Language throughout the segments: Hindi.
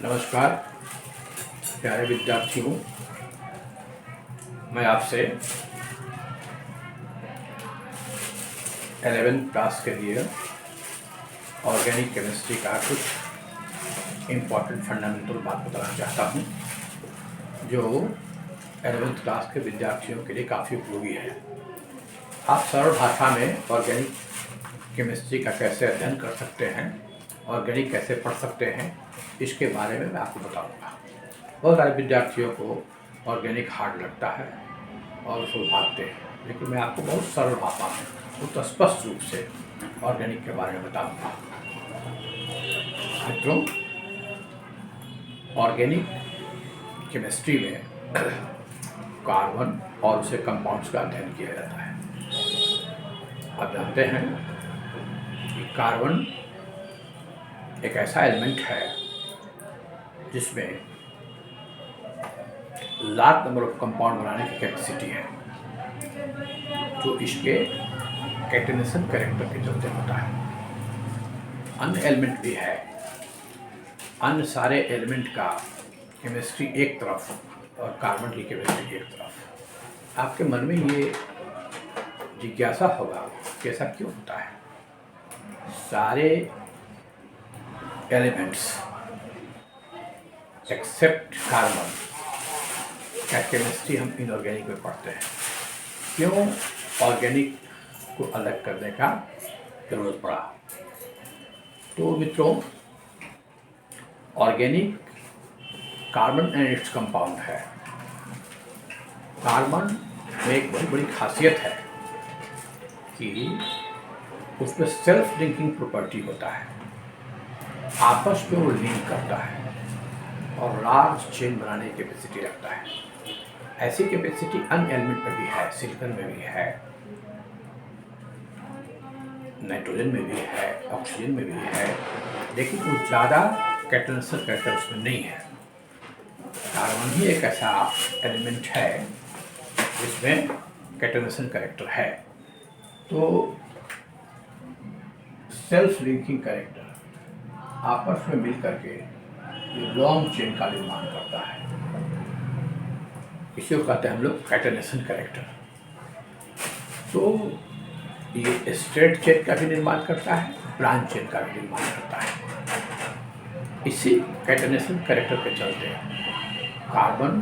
नमस्कार प्यारे विद्यार्थियों, मैं आपसे 11th क्लास के लिए ऑर्गेनिक केमिस्ट्री का कुछ इम्पॉर्टेंट फंडामेंटल बात बताना चाहता हूँ, जो 11th क्लास के विद्यार्थियों के लिए काफ़ी उपयोगी है। आप सरल भाषा में ऑर्गेनिक केमिस्ट्री का कैसे अध्ययन कर सकते हैं, ऑर्गेनिक कैसे पढ़ सकते हैं, इसके बारे में मैं आपको बताऊंगा। बहुत सारे विद्यार्थियों को ऑर्गेनिक हार्ड लगता है और उसको भागते हैं, लेकिन मैं आपको बहुत सरल भाषा में, बहुत स्पष्ट रूप से ऑर्गेनिक के बारे में बताऊंगा। मित्रों, ऑर्गेनिक केमिस्ट्री में कार्बन और उसके कंपाउंड्स का अध्ययन किया जाता है। आप जानते हैं कि कार्बन एक ऐसा एलिमेंट है जिसमें लार्ज नंबर ऑफ कंपाउंड बनाने की कैपेसिटी है, जो इसके कैटेनेशन कैरेक्टर के चलते होता है। अन्य एलिमेंट भी है, अन्य सारे एलिमेंट का केमिस्ट्री एक तरफ और कार्बन की केमिस्ट्री एक तरफ। आपके मन में ये जिज्ञासा होगा कि ऐसा क्यों होता है। सारे एलिमेंट्स एक्सेप्ट कार्बन का केमिस्ट्री हम इनऑर्गेनिक में पढ़ते हैं, क्यों ऑर्गेनिक को अलग करने का जरूरत पड़ा। तो मित्रों, organic carbon and its compound है। कार्बन में एक बहुत बड़ी खासियत है कि उसमें सेल्फ लिंकिंग प्रॉपर्टी होता है, आपस में वो लिंक करता है और लार्ज चेन बनाने की कैपेसिटी रखता है। ऐसी कैपेसिटी अन्य एलिमेंट में भी है, सिलिकॉन में भी है, नाइट्रोजन में भी है, ऑक्सीजन में भी है, लेकिन वो ज़्यादा कैटेनेशन कैरेक्टर उसमें नहीं है। कार्बन ही एक ऐसा एलिमेंट है जिसमें कैटेनेशन कैरेक्टर है। तो सेल्फ लिंकिंग कैरेक्टर आपस में मिल करके लॉन्ग चेन का निर्माण करता है। इसी को कहते हैं हम लोग कैटेनेशन कैरेक्टर। तो ये स्ट्रेट चेन का भी निर्माण करता है, ब्रांच चेन का भी निर्माण करता है। इसी कैटेनेशन कैरेक्टर के चलते carbon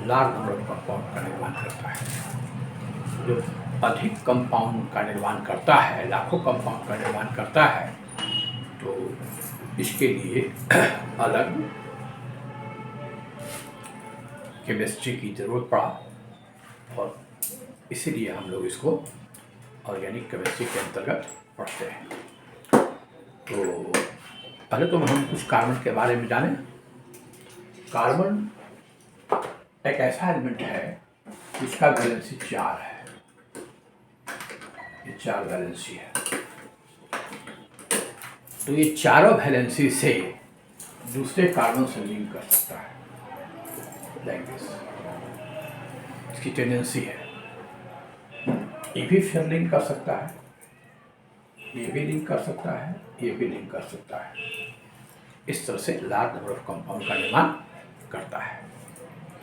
large number of compound का निर्माण करता है। जो अधिक कंपाउंड का निर्माण करता है, लाखों कंपाउंड का निर्माण करता है, तो इसके लिए अलग केमिस्ट्री की ज़रूरत पड़ा और इसीलिए हम लोग इसको ऑर्गेनिक केमिस्ट्री के अंतर्गत पढ़ते हैं। तो पहले तो हम कुछ कार्बन के बारे में जानें। कार्बन एक ऐसा एलिमेंट है जिसका वैलेंसी 4 है। ये 4 वैलेंसी है। तो ये चारों वैलेंसी से दूसरे कार्बन से लिंक कर सकता है, लाइक दिस। इसकी टेंडेंसी है। ये भी फिर लिंक कर सकता है, ये भी लिंक कर सकता है, ये भी लिंक कर सकता है। इस तरह से लार्ज नंबर ऑफ कंपाउंड का निर्माण करता है।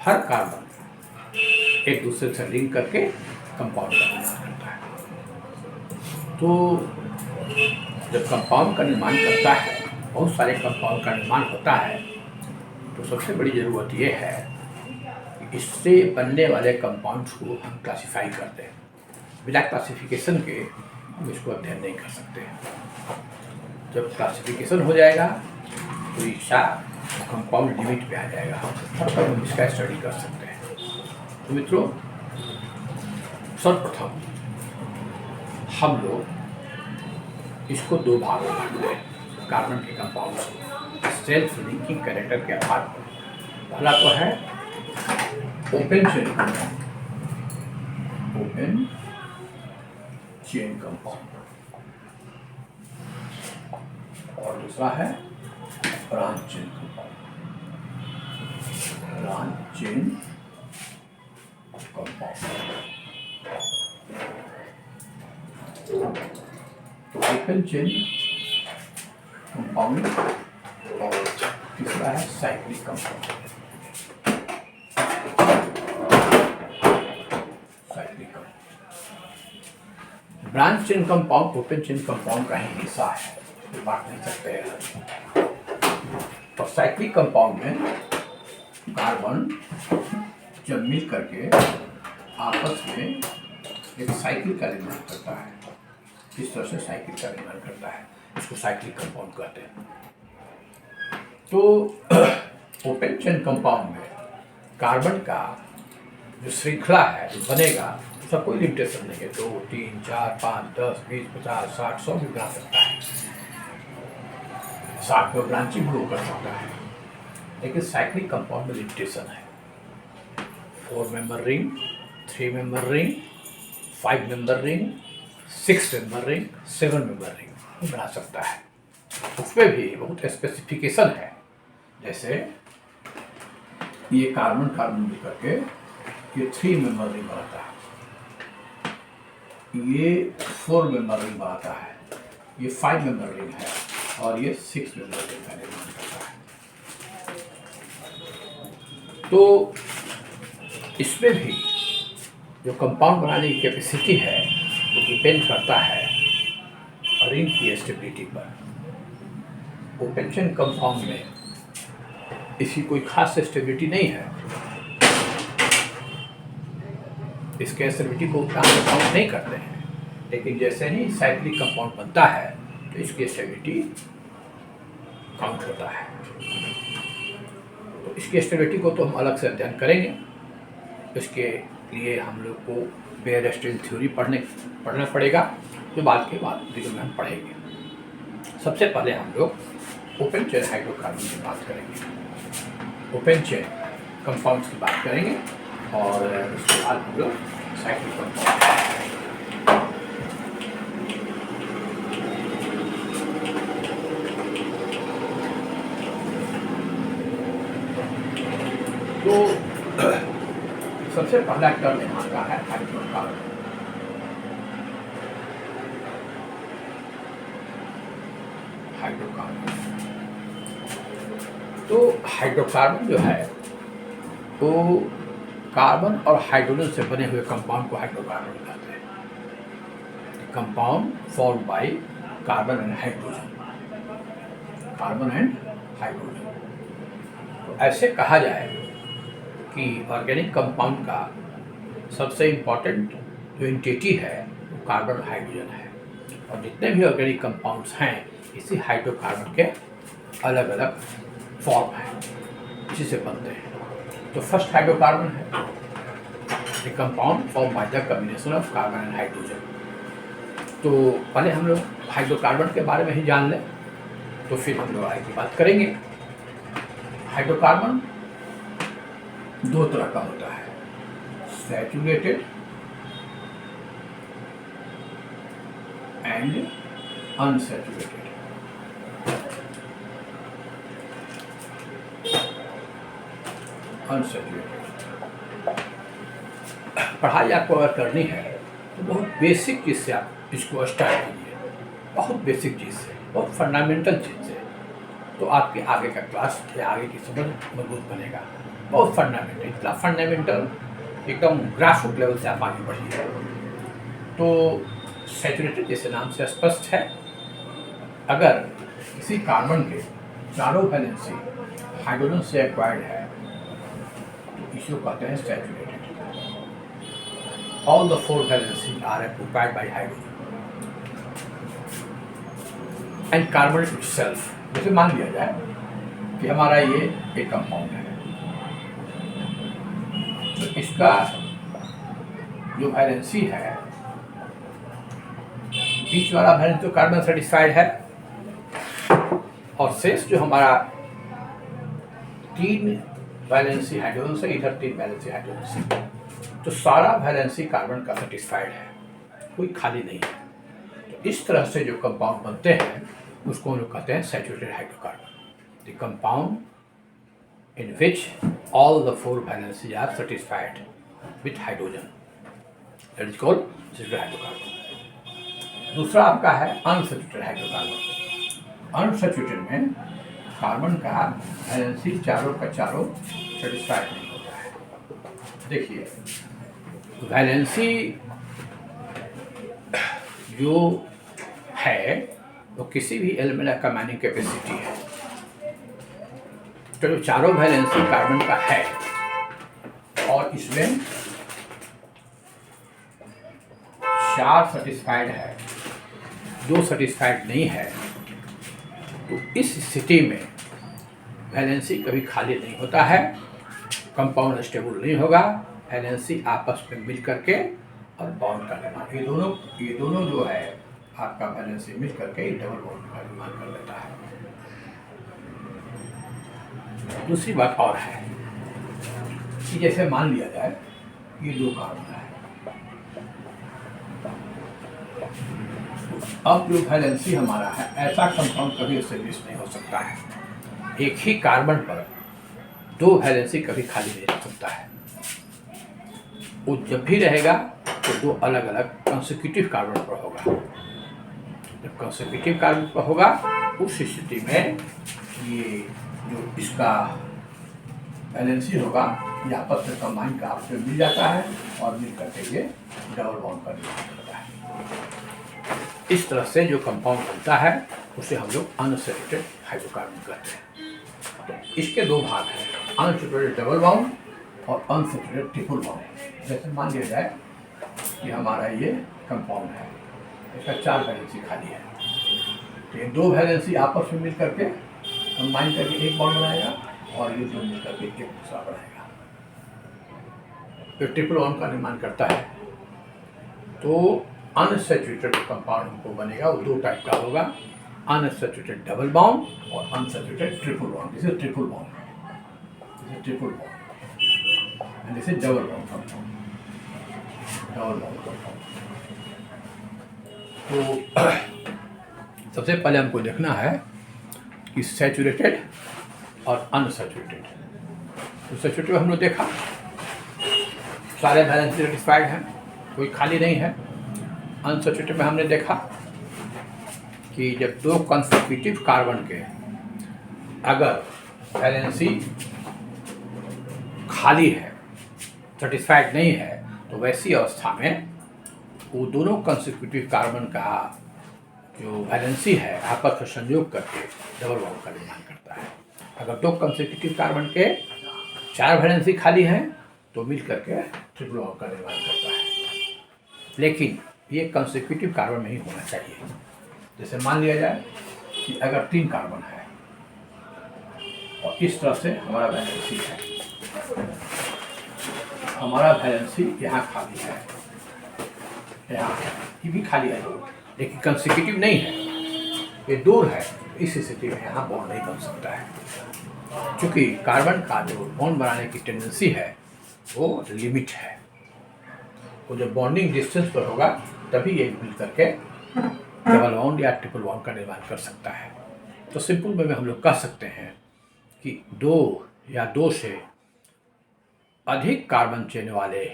हर कार्बन एक दूसरे से लिंक करके कंपाउंड का निर्माण करता है। तो जब कंपाउंड का निर्माण करता है, बहुत सारे कंपाउंड का निर्माण होता है, तो सबसे बड़ी ज़रूरत ये है कि इससे बनने वाले कंपाउंड्स को हम क्लासीफाई करते हैं। बिना क्लासिफिकेशन के हम इसको अध्ययन नहीं कर सकते। जब क्लासिफिकेशन हो जाएगा तो इसका कंपाउंड लिमिट पे आ जाएगा, तब तक हम इसका स्टडी कर सकते हैं। तो मित्रों, सर्वप्रथम हम लोग इसको 2 भागों में बांटते हैं, कार्बन के कंपाउंड्स को सेल्फ लिंकिंग कैरेक्टर के आधार पर। पहला तो है open chain compound, open chain compound, और दूसरा है branch chain compound, branch chain compound. Open chain compound और तीसरा है cyclic compound. Cyclic compound branch chain compound open chain compound का ही हिस्सा है, कोई बात नहीं सकते हैं। और साइक्लिक कंपाउंड में कार्बन जब मिल करके आपस में एक साइकिल का निर्माण करता है, इस तरह से साइकिल का निर्माण करता है, इसको साइक्लिक कंपाउंड कहते हैं। तो ओपन चेन कंपाउंड में कार्बन का जो श्रृंखला है जो बनेगा उसका कोई लिमिटेशन नहीं है, 2, 3, 4, 5, 10, 20, 50, 60, 100 भी बना सकता है, 60 में ब्रांचिंग ग्रो कर सकता है। लेकिन साइक्लिक कंपाउंड में लिमिटेशन है, 4 member ring, 3 member ring, 5 member ring, 6 member ring, 7 member ring बना सकता है। उसमें भी बहुत स्पेसिफिकेशन है, जैसे ये कार्बन कार्बन मिलकर के ये 3 मेंबर रिंग बनाता है, ये 4 मेंबर रिंग बनाता है, ये 5 मेंबर रिंग है और ये 6 मेंबर रिंग का निर्माण करता है। तो इसमें भी जो कंपाउंड बनाने की कैपेसिटी है वो डिपेंड करता है रिंग की स्टेबिलिटी पर। ओपन चेन कंपाउंड में इसकी कोई खास स्टेबिलिटी नहीं है, इसके स्टेबिलिटी को उतना काउंट नहीं करते हैं, लेकिन जैसे ही साइक्लिक कंपाउंड बनता है तो इसकी स्टेबिलिटी काउंट होता है। तो इसकी स्टेबिलिटी को तो हम अलग से अध्ययन करेंगे, इसके लिए हम लोग को बेयर स्ट्रेन थ्योरी पढ़ना पड़ेगा, जो बाद वीडियो में हम पढ़ेंगे। सबसे पहले हम लोग ओपन चेन हाइड्रोकार्बन की बात करेंगे, ओपन चेन कंपाउंड्स की बात करेंगे और उसके बाद हम लोग साइक्लिक कंपाउंड। तो सबसे पहला टर्म यहाँ का है हाइड्रोकार्बन। तो हाइड्रोकार्बन जो है वो कार्बन और हाइड्रोजन से बने हुए कंपाउंड को हाइड्रोकार्बन कहते हैं। Compound form by carbon and hydrogen, carbon and hydrogen. तो ऐसे कहा जाए कि ऑर्गेनिक कंपाउंड का सबसे इम्पॉर्टेंट जो एंटिटी है वो कार्बन और हाइड्रोजन है, और जितने भी ऑर्गेनिक कंपाउंड्स हैं इसी हाइड्रोकार्बन के अलग अलग फॉर्म हैं, इसी से बनते हैं। तो फर्स्ट हाइड्रोकार्बन है the compound form by the combination of carbon and hydrogen. तो पहले हम लोग हाइड्रोकार्बन के बारे में ही जान लें, तो फिर हम लोग आगे की बात करेंगे। हाइड्रोकार्बन दो तरह का होता है, सैचुरेटेड एंड अनसैचुरेटेड। पढ़ाई आपको अगर करनी है तो बहुत बेसिक चीज़ से आप इसको स्टार्ट कीजिए, बहुत बेसिक चीज़ से, बहुत फंडामेंटल चीज़ से, तो आपके आगे का क्लास या आगे की समझ मजबूत बनेगा। बहुत फंडामेंटल, इतना फंडामेंटल एकदम ग्रासरूट लेवल से आप आगे बढ़िए। तो सैचुरेटेड जैसे नाम से स्पष्ट है, अगर किसी कार्बन के चारों वैलेंसी हाइड्रोजन से एक्वायर्ड है तो इसको कहते हैं saturated. All the 4 valency are occupied by hydrogen and carbon itself। जैसे मान लिया जाए कि हमारा ये एक कंपाउंड है, तो इसका जो वैलेंसी है, बीच वाला वैलेंसी तो कार्बन सेटिस्फाइड है, और शेष जो हमारा 3 वैलेंसी हाइड्रोजन से, इधर 3 वैलेंसी हाइड्रोजन से, तो सारा वैलेंसी कार्बन का सेटिस्फाइड है, कोई खाली नहीं है। तो इस तरह से जो कंपाउंड बनते हैं उसको हम लोग कहते हैं saturated hydrocarbon. The compound in which all the 4 valency are satisfied with hydrogen, that is called saturated hydrocarbon. दूसरा आपका है अनसैचुरेटेड हाइड्रोकार्बन। अनसैचुरेटेड में कार्बन का वैलेंसी चारों का चारों सेटिस्फाइड नहीं होता है। देखिए, वैलेंसी जो है वो किसी भी एलिमेंट का कमांडिंग कैपेसिटी है। तो जो चारों वैलेंसी कार्बन का है और इसमें 4 सेटिस्फाइड है, 2 सेटिस्फाइड नहीं है, तो इस स्थिति में वैलेंसी कभी खाली नहीं होता है, कंपाउंड स्टेबल नहीं होगा, वैलेंसी आपस में मिल करके और बॉन्ड का निर्माण, ये दोनों जो है आपका वैलेंसी मिल करके डबल बॉन्ड का निर्माण कर देता है। दूसरी बात और है कि जैसे मान लिया जाए ये 2 कार्बन है, अब जो वैलेंसी हमारा है, ऐसा कंपाउंड कभी एस्टेब्लिश नहीं हो सकता है। एक ही कार्बन पर 2 वैलेंसी कभी खाली नहीं रह सकता है। वो जब भी रहेगा तो 2 अलग अलग कंसेक्यूटिव कार्बन पर होगा। जब कंसेक्यूटिव कार्बन पर होगा उस स्थिति में ये जो इसका वैलेंसी होगा ये आपस में कंबाइन का आपस में मिल जाता है और मिल करके ये डबल बॉन्ड का निर्माण करता है। इस तरह से जो कंपाउंड बनता है उसे हम लोग अनसैचुरेटेड हाइड्रोकार्बन कहते हैं। तो इसके 2 भाग हैं, अनसैचुरेटेड डबल बॉन्ड और अनसैचुरेटेड ट्रिपल बॉन्ड। जैसे मान लिया जाए कि हमारा ये कंपाउंड है, इसका 4 वैलेंसी खाली है, तो ये 2 वैलेंसी आपस में मिल करके कंबाइन करके एक बॉन्ड बनाएगा और ये 2 मिल करके एक दूसरा बनाएगा, तो ट्रिपल बॉन्ड का निर्माण करता है। तो अनसैचुरेटेड कंपाउंड हमको बनेगा वो 2 टाइप का होगा, अनसैचुरेटेड डबल बॉन्ड और unsaturated triple bond. This is triple bond, this is triple bond and this is double bond compound, double bond compound. तो सबसे पहले हमको देखना है कि सैचुरेटेड और अनसैचुरेटेड। तो सैचुरेटेड हमने देखा सारे वैलेंसी सेटिस्फाइड हैं, कोई खाली नहीं है। अनसैचुरेटेड में हमने देखा कि जब 2 कंसेक्यूटिव कार्बन के अगर वैलेंसी खाली है, सेटिस्फाइड नहीं है, तो वैसी अवस्था में वो दोनों कंसेक्यूटिव कार्बन का जो वैलेंसी है आपस में संयोग करके डबल बॉन्ड का निर्माण करता है। अगर 2 कंसेक्यूटिव कार्बन के 4 वैलेंसी खाली हैं तो मिल करके ट्रिपल बॉन्ड का निर्माण करता है। लेकिन ये कंसेक्यूटिव कार्बन में ही होना चाहिए। जैसे मान लिया जाए कि अगर 3 कार्बन है और इस तरह से हमारा वैलेंसी है, हमारा वैलेंसी यहाँ खाली है, यहाँ ये भी खाली है, लेकिन कंसेक्यूटिव नहीं है, ये दूर है, इस स्थिति में यहाँ बॉन्ड नहीं बन सकता है। क्योंकि कार्बन का जो बॉन्ड बनाने की टेंडेंसी है वो लिमिट है, वो जब बॉन्डिंग डिस्टेंस पर होगा तभी ये मिल करके डबल बॉन्ड या ट्रिपल बॉन्ड का निर्माण कर सकता है। तो सिंपल वे में हम लोग कह सकते हैं कि 2 या 2 से अधिक कार्बन चेन वाले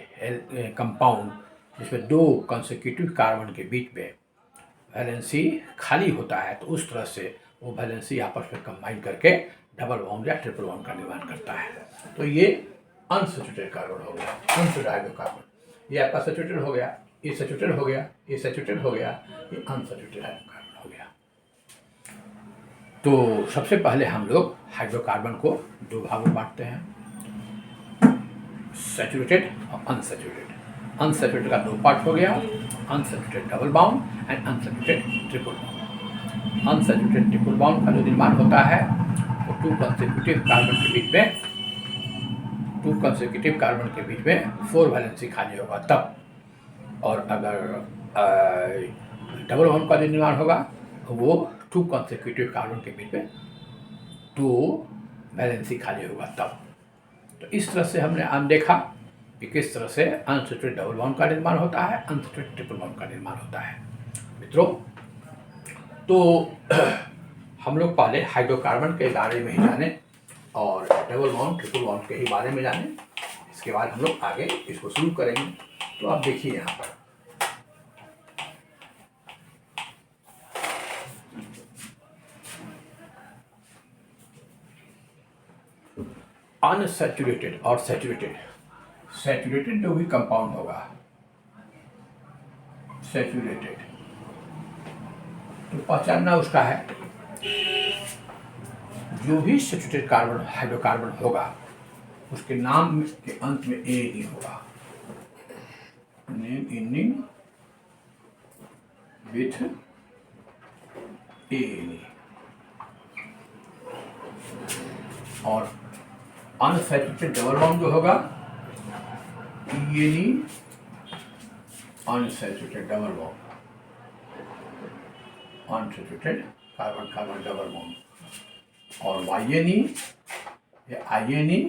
कंपाउंड जिसमें 2 कंसेक्यूटिव कार्बन के बीच में वैलेंसी खाली होता है, तो उस तरह से वो वैलेंसी आपस में कंबाइन करके डबल बॉन्ड या ट्रिपल बॉन्ड का निर्माण करता है। तो ये अनसैचुरेटेड कार्बन हो गया, अनसैचुरेटेड हाइड्रोकार्बन। ये आपका सैचुरेटेड हो गया, ये सैचुरेटेड हो गया, ये सैचुरेटेड हो गया, ये अनसैचुरेटेड हाइड्रोकार्बन हो गया। तो सबसे पहले हम लोग हाइड्रोकार्बन को 2 भागों में बांटते हैं, सैचुरेटेड और अनसैचुरेटेड। अनसैचुरेटेड का 2 पार्ट हो गया, unsaturated double bond and unsaturated triple bond. Unsaturated triple bond का जो निर्माण होता है वो 2 कंसेक्यूटिव कार्बन के बीच में 2 कंसेक्यूटिव कार्बन के बीच में 4 वैलेंसी खाली होगा तब, और अगर डबल बॉन्ड का जो निर्माण होगा वो 2 कंसेक्यूटिव कार्बन के बीच में 2 वैलेंसी खाली होगा तब। तो इस तरह से हमने देखा कि किस तरह से अनसैचुरेटेड डबल बॉन्ड का निर्माण होता है, अनसैचुरेटेड ट्रिपल बॉन्ड का निर्माण होता है। मित्रों, तो हम लोग पहले हाइड्रोकार्बन के बारे में ही जाने और डबल बॉन्ड ट्रिपल बॉन्ड के ही बारे में जाने, इसके बाद हम लोग आगे इसको शुरू करेंगे। तो आप देखिए यहाँ पर अनसैचुरेटेड और सैचुरेटेड। सैचुरेटेड जो भी कंपाउंड होगा, सैचुरेटेड, तो पहचानना उसका है, जो भी सैचुरेटेड कार्बन हाइड्रोकार्बन होगा उसके नाम के अंत में ए नहीं होगा, नेम एंडिंग विथ ए नहीं। और अनसैचुरेटेड डबल बॉन्ड जो होगा ई नहीं, unsaturated double bond, unsaturated carbon carbon double bond. और वाई एन ई या I N E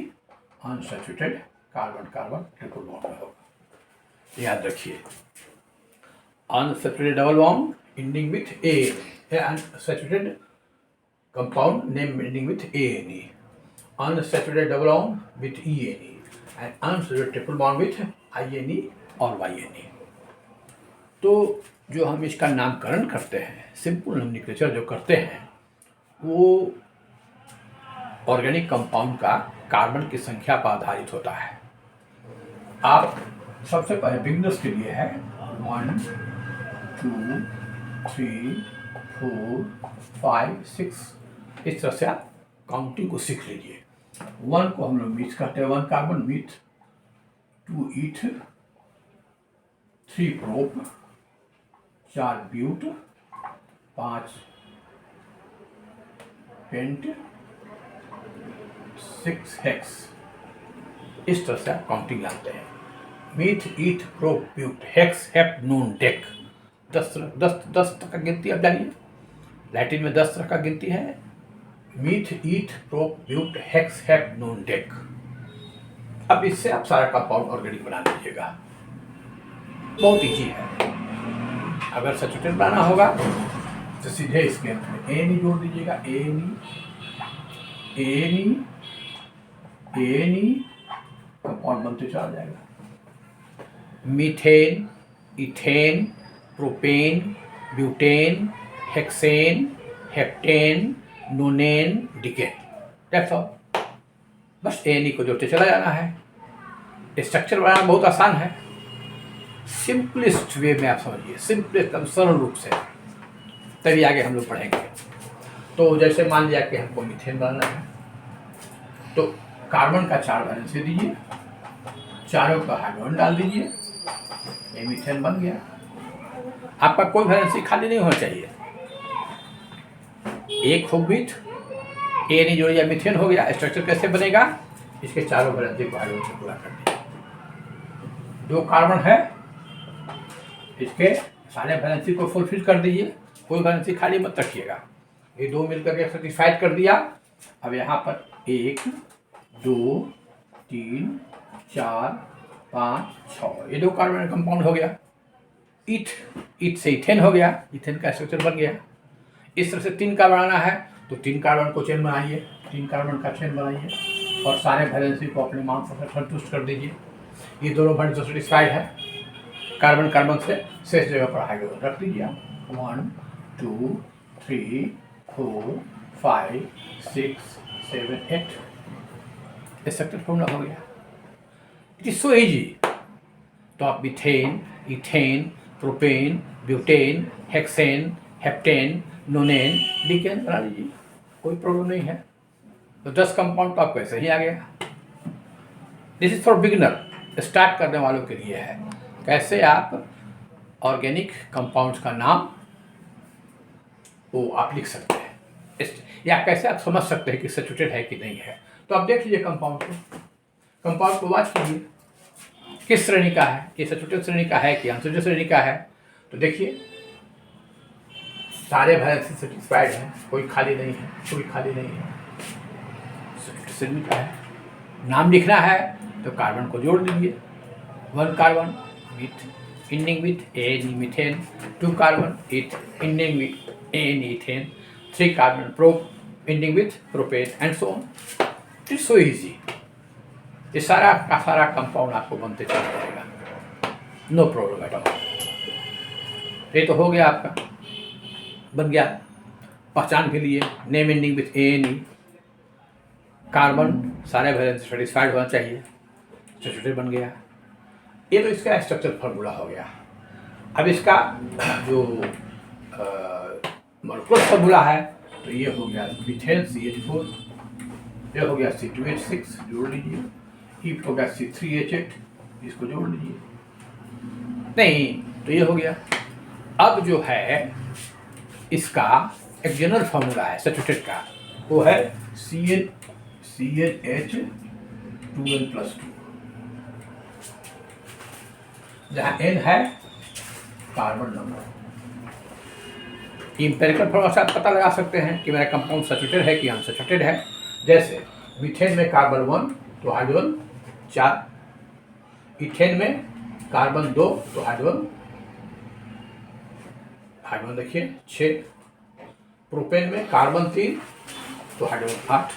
unsaturated carbon carbon triple bond में होगा। याद रखिए, unsaturated double bond ending with A, unsaturated compound name ending with A N E, unsaturated double bond with ENE and unsaturated triple bond with INE और YNE। तो जो हम इसका नामकरण करते हैं, सिंपल नोमेनक्लेचर जो करते हैं, वो ऑर्गेनिक कंपाउंड का कार्बन की संख्या पर आधारित होता है। आप सबसे पहले बिगनर्स के लिए है 1 2 3 4 5 6, इस तरह से आप काउंटिंग को सीख लीजिए। 1 को हम लोग मीथ कहते हैं, 1 carbon meth, 2 eth, 3 prop, 4 but, 5 pent, 6 hex. इस तरह से आप काउंटिंग लाते हैं। Meth, eth, prop, but, hex, hep, non, dec, 10 तक का गिनती अब डालिए। लैटिन में 10 तरह का गिनती है, meth, eth, prop, but, hex, hep, non, dec. अब इससे आप सारा कंपाउंड ऑर्गेनिक बना लीजिएगा, बहुत ईजी है। अगर सैचुरेटेड बनाना होगा तो सीधे इसके अंत में ए नी जोड़ दीजिएगा, ए नी कंपाउंड बनते चला जाएगा। Methane, ethane, propane, butane, hexane, heptane, nonane, decane, that's all. बस एन ई को जोड़ते चला जाना है। स्ट्रक्चर बनाना बहुत आसान है, सिंपलेस्ट वे में आप समझिए, सिंपलेस्ट सरल रूप से, तभी आगे हम लोग पढ़ेंगे। तो जैसे मान लिया कि हमको मीथेन बनाना है, तो कार्बन का 4 वैलेंसी दीजिए, चारों का हाइड्रोजन डाल दीजिए, ये मीथेन बन गया। आपका कोई वैलेंसी खाली नहीं होना चाहिए। एक हो मीथ, ए नहीं जोड़िया, मीथेन हो गया। स्ट्रक्चर कैसे बनेगा, इसके चारों वैलेंसी को हाइड्रोजन से पूरा कर दिया। 2 कार्बन है, इसके सारे वैलेंसी को फुलफिल कर दीजिए, कोई वैलेंसी खाली मत रखिएगा। ये 2 मिलकर के सेटिस्फाइड कर दिया। अब यहाँ पर 1 2 3 4 5 6, ये 2 कार्बन कंपाउंड हो गया। ईथ से इथेन हो गया, इथेन का स्ट्रक्चर बन गया। इस तरह से 3 का बनाना है तो 3 कार्बन को चेन बनाइए, 3 कार्बन का चेन बनाइए और सारे वैलेंसी को अपने मान से संतुष्ट कर दीजिए। ये दोनों वैलेंसी सेटिस्फाइड है, कार्बन कार्बन से शेष जगह पर हाइड्रोजन रख दीजिए आप। 1 2 3 4 5 6 7 8, स्ट्रक्चर फॉर्मूला हो गया। It is so easy. तो आप methane, ethane, propane, butane, hexane, heptane, nonane, decane बना लीजिए, कोई प्रॉब्लम नहीं है। तो 10 कंपाउंड तो आपको ऐसे ही आ गया। This is for beginner, start करने वालों के लिए है, कैसे आप ऑर्गेनिक कंपाउंड्स का नाम वो आप लिख सकते हैं, या कैसे आप समझ सकते हैं कि सैचुरेटेड है कि नहीं है। तो आप देख लीजिए कंपाउंड को वॉच कीजिए, किस श्रेणी का है, ये सैचुरेटेड श्रेणी का है कि अनसैचुरेटेड श्रेणी का है। तो देखिए सारे वैलेंसी सेटिस्फाइड हैं, कोई खाली नहीं है, कोई खाली नहीं है, सैचुरेटेड श्रेणी का है। नाम लिखना है तो कार्बन को जोड़ दीजिए, 1 carbon with ending with an methane, 2 carbon with ending with an ethane, 3 carbon prop ending with propane and so on. It is so easy. ये सारा का सारा कंपाउंड आपको बनते चला जाएगा, नो प्रॉब्लम एट ऑल। ये तो हो गया, आपका बन गया। पहचान के लिए name ending with A N E, carbon सारे वैलेंसी सेटिस्फाइड होना चाहिए, सैचुरेटेड बन गया। ये तो इसका स्ट्रक्चर फार्मूला हो गया। अब इसका जो मॉलिक्यूलर फार्मूला है तो ये हो गया मीथेन CH4, ये हो गया C2H6 जोड़ लीजिए, ये हो गया C3H8 इसको जोड़ लीजिए, नहीं तो ये हो गया। अब जो है इसका एक जनरल फार्मूला है सैचुरेटेड का, वो है CnH2n+2, जहाँ n है कार्बन नंबर। इंपेरिकल फार्मूला से आप पता लगा सकते हैं कि मेरा कंपाउंड सैचुरेटेड है कि अनसैचुरेटेड है। जैसे मीथेन में कार्बन 1 तो हाइड्रोजन 4, इथेन में कार्बन 2 तो हाइड्रोजन देखिए 6, प्रोपेन में कार्बन 3 तो हाइड्रोजन 8।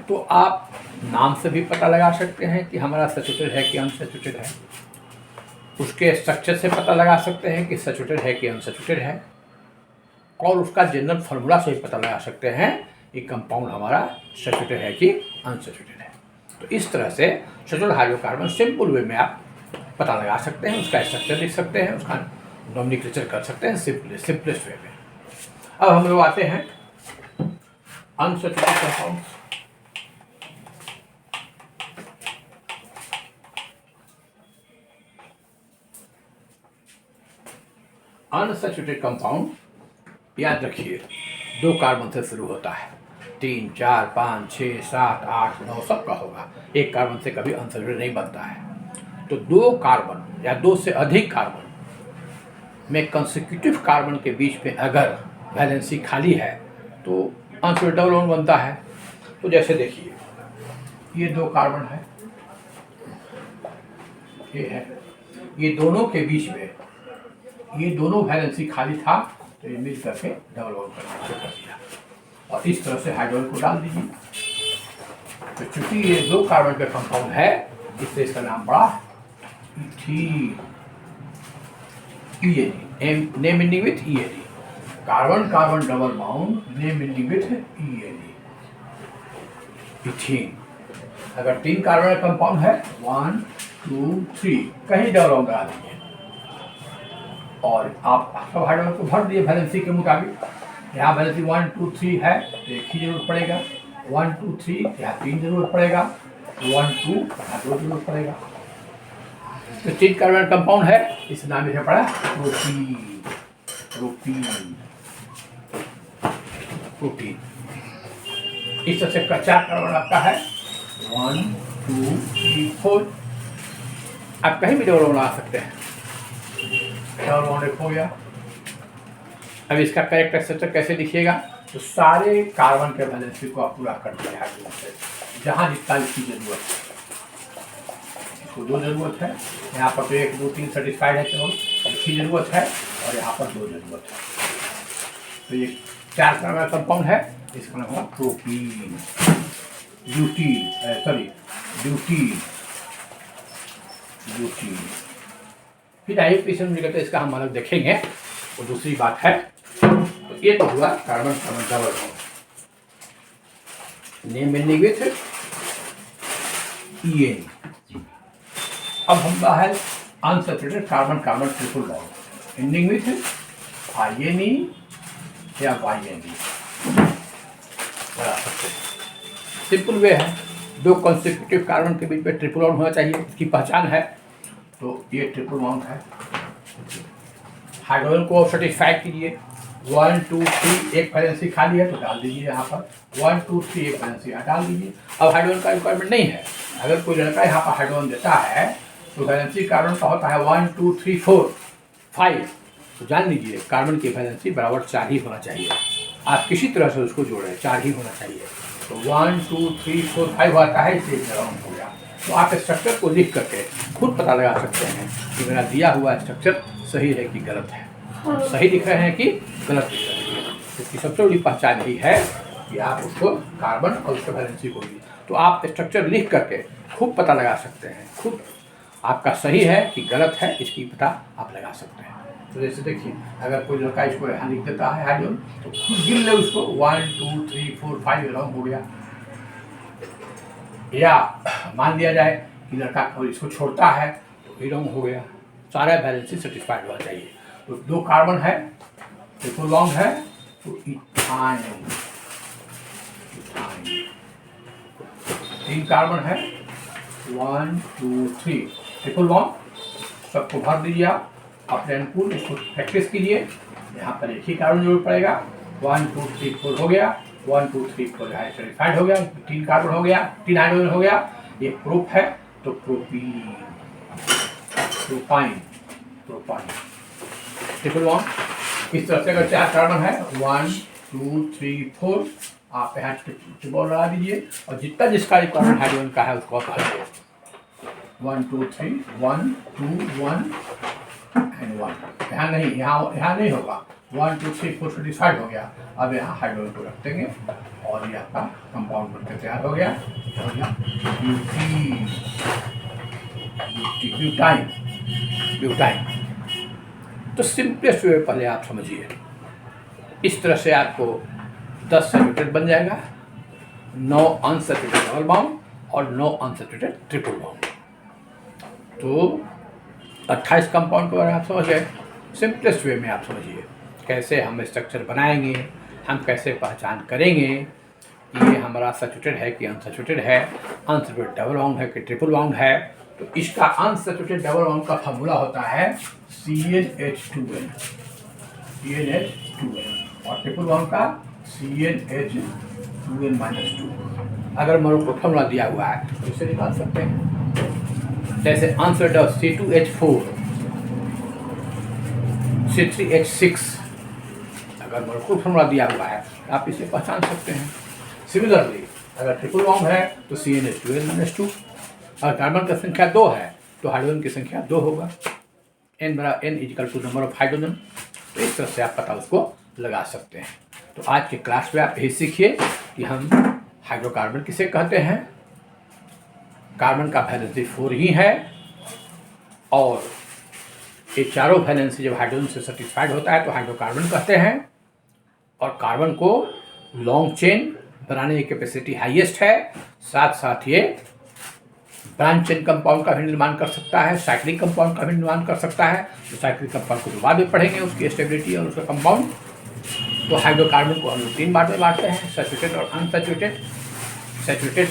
तो आप नाम से भी पता लगा सकते हैं कि हमारा सैचुरेटेड है कि अनसैचुरेटेड है, उसके स्ट्रक्चर से पता लगा सकते हैं कि सैचुरेटेड है कि अनसैचुरेटेड है, और उसका जनरल फार्मूला से भी पता लगा सकते हैं कि कंपाउंड हमारा सैचुरेटेड है कि अनसैचुरेटेड है। तो इस तरह से सैचुरेटेड हाइड्रोकार्बन सिंपल वे में आप पता लगा सकते हैं, उसका स्ट्रक्चर लिख सकते हैं, उसका नोमेनक्लेचर कर सकते हैं सिंपलेस्ट वे में। अब हम लोग आते हैं अनसैचुरेटेड कंपाउंड्स। अनसैचुरेटेड कंपाउंड याद रखिए 2 कार्बन से शुरू होता है, 3, 4, 5, 6, 7, 8, 9 सबका होगा, एक कार्बन से कभी अनसैचुरेटेड नहीं बनता है। तो 2 कार्बन या 2 से अधिक कार्बन में कंसेक्यूटिव कार्बन के बीच में अगर वैलेंसी खाली है तो अनसैचुरेटेड डबल बॉन्ड बनता है। तो जैसे देखिए ये 2 कार्बन है, ये है, ये दोनों के बीच में ये दोनों वैलेंसी खाली था तो ये मिल करके डबल बॉन्ड करना शुरू कर दिया, और इस तरह से हाइड्रोजन को डाल दीजिए। तो चूंकि ये 2 कार्बन का कंपाउंड है इसलिए इसका नाम पड़ा ethene, name ending with EAD, carbon carbon double bond, name ending with EAD, ethene. अगर 3 कार्बन का कंपाउंड है 1, 2, 3 कहीं डबल बॉन्ड करा दीजिए, और आप सब हाइड्रोजन को भर दिए वैलेंसी के मुताबिक। यहाँ वैलेंसी 1, 2, 3 है तो एक ही जरूरत पड़ेगा, 1, 2, 3 यहाँ 3 जरूरत पड़ेगा, 1, 2 यहाँ 2 जरूरत पड़ेगा। तो 3 कार्बन कंपाउंड है, इस नाम से पड़ा प्रोटीन। इस तरह से 4 कार्बन आपका है, 1, 2, 3, 4। आप कहीं भी डबल बना सकते हैं, डबल बॉन्ड हो गया। अब इसका कैरेक्टर स्ट्रक्चर कैसे लिखिएगा, तो सारे कार्बन के वैलेंसी को आप पूरा कर दिया हाइड्रोजन से, जहाँ जितना इसकी जरूरत है। इसको 2 जरूरत है, यहाँ पर तो 1, 2, 3 सेटिस्फाइड है, केवल इसकी जरूरत है, और यहाँ पर 2 जरूरत है। तो ये 4 कार्बन का कंपाउंड है, इसका नाम होगा प्रोपीन, ब्यूटीन। फिर आईयूपीएसी में निकलते इसका हम अलग देखेंगे, वो दूसरी बात है। तो ये तो हुआ carbon carbon double bond, name ending with EN। अब हम है unsaturated carbon carbon triple bond, ending with INE या YNE। सिंपल वे है, 2 कंसेक्यूटिव कार्बन के बीच में ट्रिपल बॉन्ड होना चाहिए, इसकी पहचान है। तो ये ट्रिपल बॉन्ड है, हाइड्रोजन को सेटिस्फाइड कीजिए, 1, 2, 3 एक वैलेंसी खाली है तो डाल दीजिए यहाँ पर, 1, 2, 3 एक वैलेंसी यहाँ डाल दीजिए। अब हाइड्रोजन का रिक्वायरमेंट नहीं है, अगर कोई लड़का यहाँ पर हाइड्रोजन देता है तो वैलेंसी कार्बन का होता है 1, 2, 3, 4, 5, तो जान लीजिए कार्बन की वैलेंसी बराबर 4 ही होना चाहिए। आप किसी तरह से उसको जोड़ें, 4 ही होना चाहिए। तो 1, 2, 3, 4, 5 आता है, इसलिए राउंड हो गया। तो आप स्ट्रक्चर को लिख करके खुद पता लगा सकते हैं कि मेरा दिया हुआ स्ट्रक्चर सही है कि गलत है, सही लिख रहे हैं कि गलत लिख रहे हैं। इसकी सबसे बड़ी पहचान यही है कि आप उसको कार्बन और उसके वैलेंसी को भी, तो आप स्ट्रक्चर लिख करके खुद पता लगा सकते हैं, खुद आपका सही है कि गलत है इसकी पता आप लगा सकते हैं। तो जैसे देखिए अगर कोई लड़का इसको यहाँ लिख देता है हाइड्रोजन, तो खुद गिन ले उसको, 1, 2, 3, 4, 5 राउंड हो गया। या मान लिया जाए कि लड़का और इसको छोड़ता है तो इरोंग हो गया, सारा वैलेंसी सेटिस्फाइड होना चाहिए। तो 2 कार्बन है, ट्रिपल बॉन्ड है, तो इथाइन, 3 कार्बन है, 1 2 3 ट्रिपल बॉन्ड, सबको भर दीजिए आप अपने अनुकूल, इसको प्रैक्टिस कीजिए। यहाँ पर एक ही कार्बन जरूर पड़ेगा, 1 2 3 4 हो गया, 1 2 3 4 सेटिस्फाइड हो गया, 3 कार्बन हो गया, 3 हाइड्रोजन हो गया। ये प्रोप है तो propene, propyne, propyne, triple bond. इस तरह से अगर 4 कार्बन है, 1 2 3 4, आप यहाँ ट्रिपल लगा दीजिए और जितना जिसका रिक्वायरमेंट हाइड्रोजन का है उसको आप भरिए। 1 2 3 1 2 1 एंड 1, यहाँ नहीं होगा, 1 2 3 4 सेटिस्फाइड हो गया। अब यहाँ हाइड्रोजन को रख देंगे और ये आपका कंपाउंड बनकर तैयार हो गया, ब्यूटाइन, ब्यूटाइन। तो सिंपलेस्ट वे पहले आप समझिए, इस तरह से आपको 10 सैचुरेटेड बन जाएगा, 9 अनसैचुरेटेड डबल बॉन्ड और 9 अनसैचुरेटेड ट्रिपल बॉन्ड। तो 28 कंपाउंड के बारे में आप समझ गए। सिंपलेस्ट वे में आप समझिए कैसे हम स्ट्रक्चर बनाएंगे, हम कैसे पहचान करेंगे कि ये हमारा सैचुरेटेड है कि अनसैचुरेटेड है, अनसैचुरेटेड डबल बॉन्ड है कि ट्रिपल बॉन्ड है। तो इसका अनसैचुरेटेड डबल बॉन्ड का फार्मूला होता है CnH2n, CnH2n, और ट्रिपल बॉन्ड का CnH2n -2। अगर मेरे को फार्मूला दिया हुआ है तो इसे निकाल सकते हैं। जैसे अनसैचुरेटेड C2H4, C3H6, अगर मोलकुलर फार्मूला दिया हुआ है आप इसे पहचान सकते हैं। सिमिलरली अगर ट्रिपल बॉन्ड है तो CnH2n -2, अगर कार्बन की संख्या 2 है तो हाइड्रोजन की संख्या 2 होगा, n = नंबर ऑफ हाइड्रोजन। तो इस तरह से आप पता उसको लगा सकते हैं। तो आज के क्लास में आप यही सीखिए कि हम हाइड्रोकार्बन किसे कहते हैं, कार्बन का वैलेंसी 4 ही है, और ये चारों वैलेंसी जब हाइड्रोजन से सेटिस्फाइड होता है तो हाइड्रोकार्बन कहते हैं। और कार्बन को लॉन्ग चेन बनाने की कैपेसिटी हाईएस्ट है, साथ साथ ये ब्रांच चेन कंपाउंड का भी निर्माण कर सकता है, साइक्लिक कंपाउंड का भी निर्माण कर सकता है। तो साइक्लिक कंपाउंड को बाद में पढ़ेंगे, उसकी स्टेबिलिटी और उसका कंपाउंड। तो हाइड्रोकार्बन को हम लोग 3 पार्ट में बांटते हैं, सैचुरेटेड और अनसैचुरेटेड। सैचुरेटेड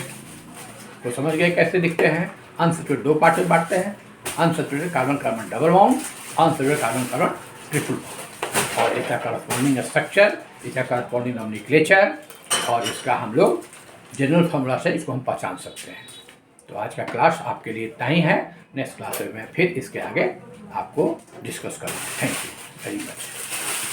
को समझ गए कैसे दिखते हैं, अनसैचुरेटेड 2 पार्ट में बांटते हैं, unsaturated carbon carbon double bond, unsaturated carbon carbon triple bond, और इसका करस्पॉन्डिंग स्ट्रक्चर, इसका करस्पॉन्डिंग नोमेनक्लेचर, और इसका हम लोग जनरल फार्मूला से इसको हम पहचान सकते हैं। तो आज का क्लास आपके लिए इतना ही है। नेक्स्ट क्लास में मैं फिर इसके आगे आपको डिस्कस करूँगा। Thank you very much.